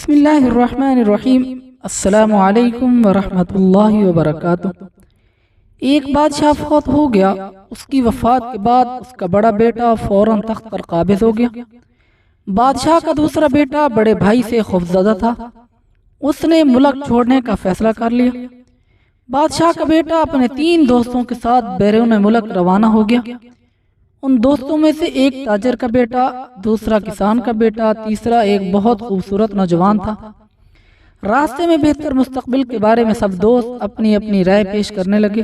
بسم اللہ الرحمن الرحیم۔ السلام علیکم ورحمۃ اللہ وبرکاتہ۔ ایک بادشاہ فوت ہو گیا۔ اس کی وفات کے بعد اس کا بڑا بیٹا فوراً تخت پر قابض ہو گیا۔ بادشاہ کا دوسرا بیٹا بڑے بھائی سے خوفزدہ تھا۔ اس نے ملک چھوڑنے کا فیصلہ کر لیا۔ بادشاہ کا بیٹا اپنے 3 دوستوں کے ساتھ بیرون ملک روانہ ہو گیا۔ ان دوستوں میں سے ایک تاجر کا بیٹا، دوسرا کسان کا بیٹا، تیسرا ایک بہت خوبصورت نوجوان تھا۔ راستے میں بہتر مستقبل کے بارے میں سب دوست اپنی اپنی رائے پیش کرنے لگے۔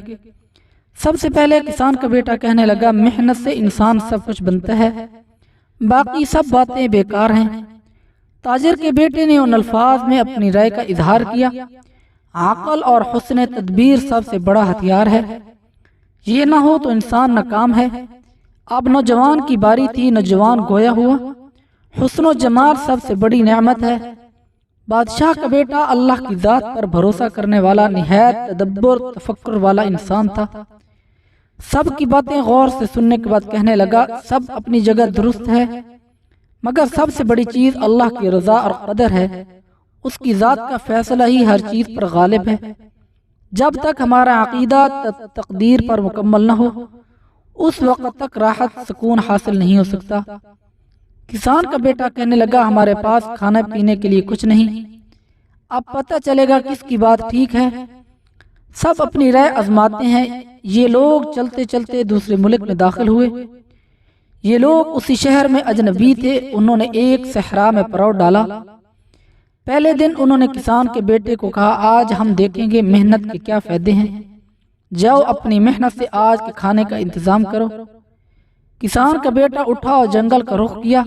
سب سے پہلے کسان کا بیٹا کہنے لگا، محنت سے انسان سب کچھ بنتا ہے، باقی سب باتیں بیکار ہیں۔ تاجر کے بیٹے نے ان الفاظ میں اپنی رائے کا اظہار کیا، عقل اور حسن تدبیر سب سے بڑا ہتھیار ہے، یہ نہ ہو تو انسان ناکام ہے۔ اب نوجوان کی باری تھی۔ نوجوان گویا ہوا، حسن و جمال سب سے بڑی نعمت ہے۔ بادشاہ کا بیٹا اللہ کی ذات پر بھروسہ کرنے والا، نہایت تدبر تفکر والا انسان تھا۔ سب کی باتیں غور سے سننے کے بعد کہنے لگا، سب اپنی جگہ درست ہے، مگر سب سے بڑی چیز اللہ کی رضا اور قدر ہے۔ اس کی ذات کا فیصلہ ہی ہر چیز پر غالب ہے۔ جب تک ہمارا عقیدہ تقدیر پر مکمل نہ ہو، اس وقت تک راحت سکون حاصل نہیں ہو سکتا۔ کسان کا بیٹا کہنے لگا، ہمارے پاس کھانا پینے کے لیے کچھ نہیں، اب پتہ چلے گا کس کی بات ٹھیک ہے۔ سب اپنی رائے آزماتے ہیں۔ یہ لوگ چلتے چلتے دوسرے ملک میں داخل ہوئے۔ یہ لوگ اسی شہر میں اجنبی تھے۔ انہوں نے ایک صحرا میں پڑاؤ ڈالا۔ پہلے دن انہوں نے کسان کے بیٹے کو کہا، آج ہم دیکھیں گے محنت کے کیا فائدے ہیں، جاؤ اپنی محنت سے آج کے کھانے کا انتظام کرو۔ کسان کا بیٹا اٹھا اور جنگل کا رخ کیا،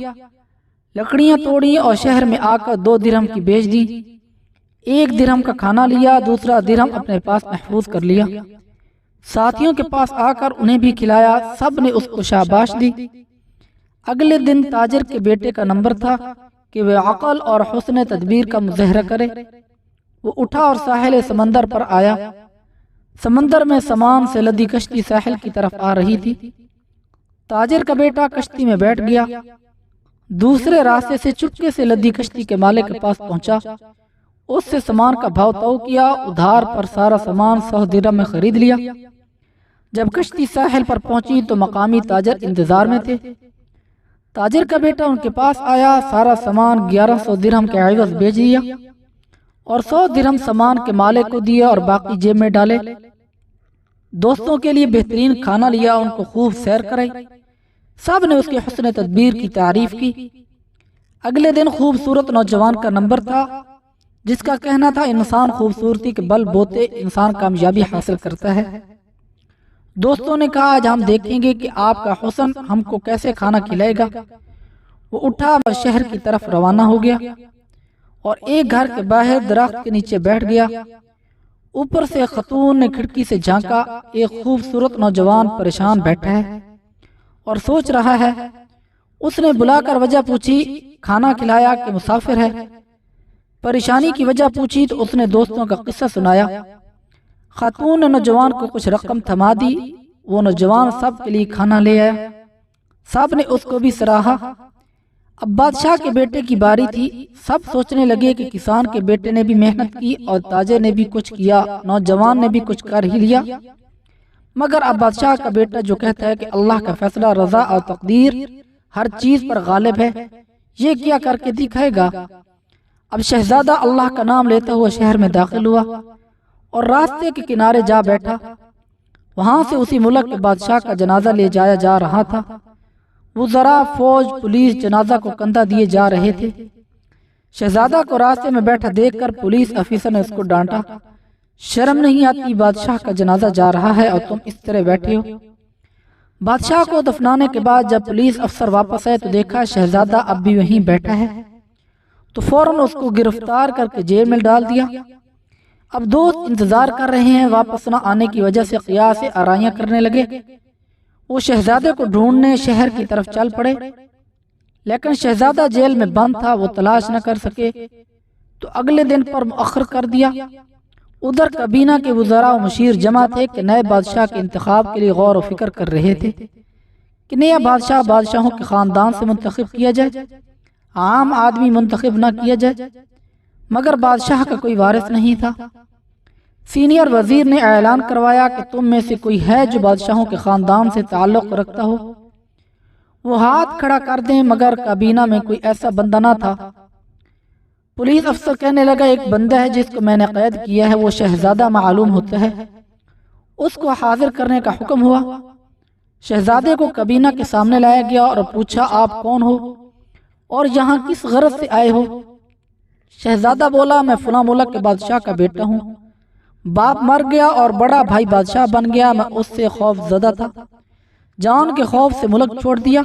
لکڑیاں توڑی اور شہر میں آ کر 2 درہم کی بیچ دی۔ 1 درہم کا کھانا لیا، دوسرا درہم اپنے پاس محفوظ کر لیا۔ ساتھیوں کے پاس آ کر انہیں بھی کھلایا، سب نے اس کو شاباش دی۔ اگلے دن تاجر کے بیٹے کا نمبر تھا کہ وہ عقل اور حسن تدبیر کا مظاہرہ کرے۔ وہ اٹھا اور ساحل سمندر پر آیا۔ سمندر میں سامان سے لدی کشتی ساحل کی طرف آ رہی تھی۔ تاجر کا بیٹا کشتی میں بیٹھ گیا، دوسرے راستے سے چپکے سے لدی کشتی کے مالک کے پاس پہنچا، اس سے سامان کا بھاؤ طے کیا، ادھار پر سارا سامان 100 درہم میں خرید لیا۔ جب کشتی ساحل پر پہنچی تو مقامی تاجر انتظار میں تھے۔ تاجر کا بیٹا ان کے پاس آیا، سارا سامان 1100 درہم کے عوض بیچ دیا اور 100 درہم سامان کے مالک کو دیا اور باقی جیب میں ڈالے۔ دوستوں کے لیے بہترین کھانا لیا، ان کو خوب سیر کرائی، سب نے اس کے حسن تدبیر کی تعریف کی۔ اگلے دن خوبصورت نوجوان کا نمبر تھا، جس کا کہنا تھا، انسان خوبصورتی کے بل بوتے انسان کامیابی حاصل کرتا ہے۔ دوستوں نے کہا، آج ہم دیکھیں گے کہ آپ کا حسن ہم کو کیسے کھانا کھلائے گا۔ وہ اٹھا اور شہر کی طرف روانہ ہو گیا اور ایک گھر کے باہر درخت کے نیچے بیٹھ گیا۔ اوپر سے خاتون نے کھڑکی سے جھانکا، ایک خوبصورت نوجوان پریشان بیٹھا ہے اور سوچ رہا ہے۔ اس نے بلا کر وجہ پوچھی، کھانا کھلایا کہ مسافر ہے؟ پریشانی کی وجہ پوچھی تو اس نے دوستوں کا قصہ سنایا۔ خاتون نے نوجوان کو کچھ رقم تھما دی۔ وہ نوجوان سب کے لیے کھانا لے آیا، سب نے اس کو بھی سراہا۔ اب بادشاہ کے بیٹے کی باری تھی۔ سب سوچنے لگے کہ کسان کے بیٹے نے بھی محنت کی اور تاجر نے بھی کچھ کیا، نوجوان نے بھی کچھ کر ہی لیا، مگر اب بادشاہ کا بیٹا جو کہتا ہے کہ اللہ کا فیصلہ رضا اور تقدیر ہر چیز پر غالب ہے، یہ کیا کر کے دکھائے گا۔ اب شہزادہ اللہ کا نام لیتا ہوا شہر میں داخل ہوا اور راستے کے کنارے جا بیٹھا۔ وہاں سے اسی ملک کے بادشاہ کا جنازہ لے جایا جا رہا تھا۔ وزراء، فوج، پولیس جنازہ کو کندھا دیے جا رہے تھے۔ شہزادہ کو راستے میں بیٹھا دیکھ کر پولیس افسر نے اس کو ڈانٹا، شرم نہیں آتی؟ بادشاہ کا جنازہ جا رہا ہے اور تم اس طرح بیٹھے ہو۔ بادشاہ کو دفنانے کے بعد جب پولیس افسر واپس آئے تو دیکھا شہزادہ اب بھی وہیں بیٹھا ہے، تو فوراً اس کو گرفتار کر کے جیل میں ڈال دیا۔ اب دوست انتظار کر رہے ہیں، واپس نہ آنے کی وجہ سے قیاس آرائیاں کرنے لگے۔ وہ شہزادے کو ڈھونڈنے شہر کی طرف چل پڑے، لیکن شہزادہ جیل میں بند تھا، وہ تلاش نہ کر سکے تو اگلے دن پر مؤخر کر دیا۔ ادھر کابینہ کے وزراء و مشیر جمع تھے کہ نئے بادشاہ کے انتخاب کے لیے غور و فکر کر رہے تھے کہ نیا بادشاہ بادشاہوں کے خاندان سے منتخب کیا جائے، عام آدمی منتخب نہ کیا جائے۔ مگر بادشاہ کا کوئی وارث نہیں تھا۔ سینئر وزیر نے اعلان کروایا کہ تم میں سے کوئی ہے جو بادشاہوں کے خاندان سے تعلق رکھتا ہو، وہ ہاتھ کھڑا کر دیں، مگر کابینہ میں کوئی ایسا بندہ نہ تھا۔ پولیس افسر کہنے لگا ایک بندہ ہے جس کو میں نے قید کیا ہے، وہ شہزادہ معلوم ہوتا ہے، اس کو حاضر کرنے کا حکم ہوا۔ شہزادے کو کابینہ کے سامنے لایا گیا اور پوچھا آپ کون ہو اور یہاں کس غرض سے آئے ہو؟ شہزادہ بولا میں فلاں ملک کے بادشاہ کا بیٹا ہوں، باپ مر گیا اور بڑا بھائی بادشاہ بن گیا، میں اس سے خوف زدہ تھا، جان کے خوف سے ملک چھوڑ دیا۔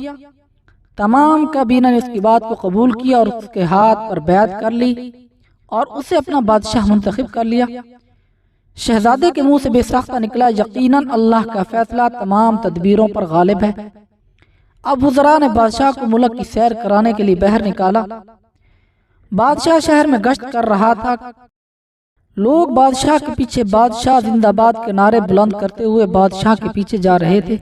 تمام کابینہ نے اس کی بات کو قبول کیا اور اس کے ہاتھ پر بیعت کر لی اور اسے اپنا بادشاہ منتخب کر لیا۔ شہزادے کے منہ سے بے ساختہ نکلا یقیناً اللہ کا فیصلہ تمام تدبیروں پر غالب ہے۔ اب وزراء نے بادشاہ کو ملک کی سیر کرانے کے لیے باہر نکالا۔ بادشاہ شہر میں گشت کر رہا تھا، لوگ بادشاہ کے پیچھے بادشاہ زندہ باد کے نعرے بلند کرتے ہوئے بادشاہ کے پیچھے جا رہے تھے۔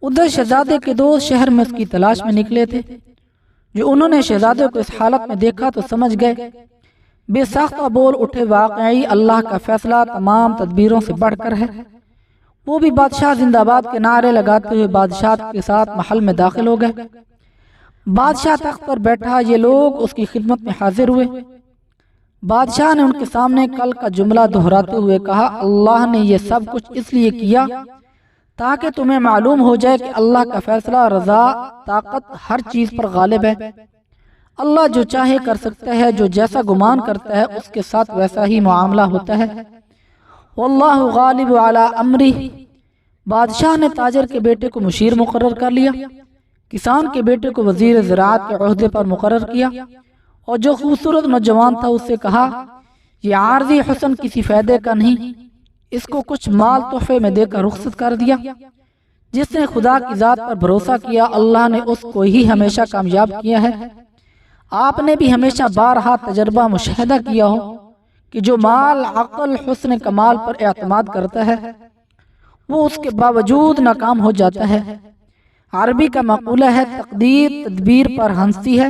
ادھر شہزادے کے دوست شہر میں اس کی تلاش میں نکلے تھے۔ جو انہوں نے شہزادے کو اس حالت میں دیکھا تو سمجھ گئے، بے ساختہ بول اٹھے واقعی اللہ کا فیصلہ تمام تدبیروں سے بڑھ کر ہے۔ وہ بھی بادشاہ زندہ باد کے نعرے لگاتے ہوئے بادشاہ کے ساتھ محل میں داخل ہو گئے۔ بادشاہ تخت پر بیٹھا، یہ لوگ اس کی خدمت میں حاضر ہوئے۔ بادشاہ نے ان کے سامنے کل کا جملہ دہراتے ہوئے کہا اللہ نے یہ سب کچھ اس لیے کیا تاکہ تمہیں معلوم ہو جائے کہ اللہ کا فیصلہ رضا طاقت ہر چیز پر غالب ہے۔ اللہ جو چاہے کر سکتا ہے، جو جیسا گمان کرتا ہے اس کے ساتھ ویسا ہی معاملہ ہوتا ہے۔ واللہ غالب علی امرہ۔ بادشاہ نے تاجر کے بیٹے کو مشیر مقرر کر لیا، کسان کے بیٹے کو وزیر زراعت کے عہدے پر مقرر کیا، اور جو خوبصورت نوجوان تھا اس سے کہا یہ عارضی حسن کسی فائدے کا نہیں، اس کو کچھ مال تحفے میں دے کر رخصت کر دیا۔ جس نے خدا کی ذات پر بھروسہ کیا اللہ نے اس کو ہی ہمیشہ کامیاب کیا ہے۔ آپ نے بھی ہمیشہ بارہا تجربہ مشاہدہ کیا ہو کہ جو مال عقل حسن کمال پر اعتماد کرتا ہے وہ اس کے باوجود ناکام ہو جاتا ہے۔ عربی کا مقولہ ہے تقدیر تدبیر پر ہنستی ہے۔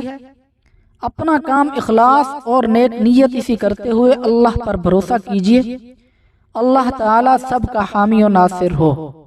اپنا کام اخلاص اور نیک نیت اسی کرتے ہوئے اللہ پر بھروسہ کیجیے۔ اللہ تعالیٰ سب کا حامی و ناصر ہو۔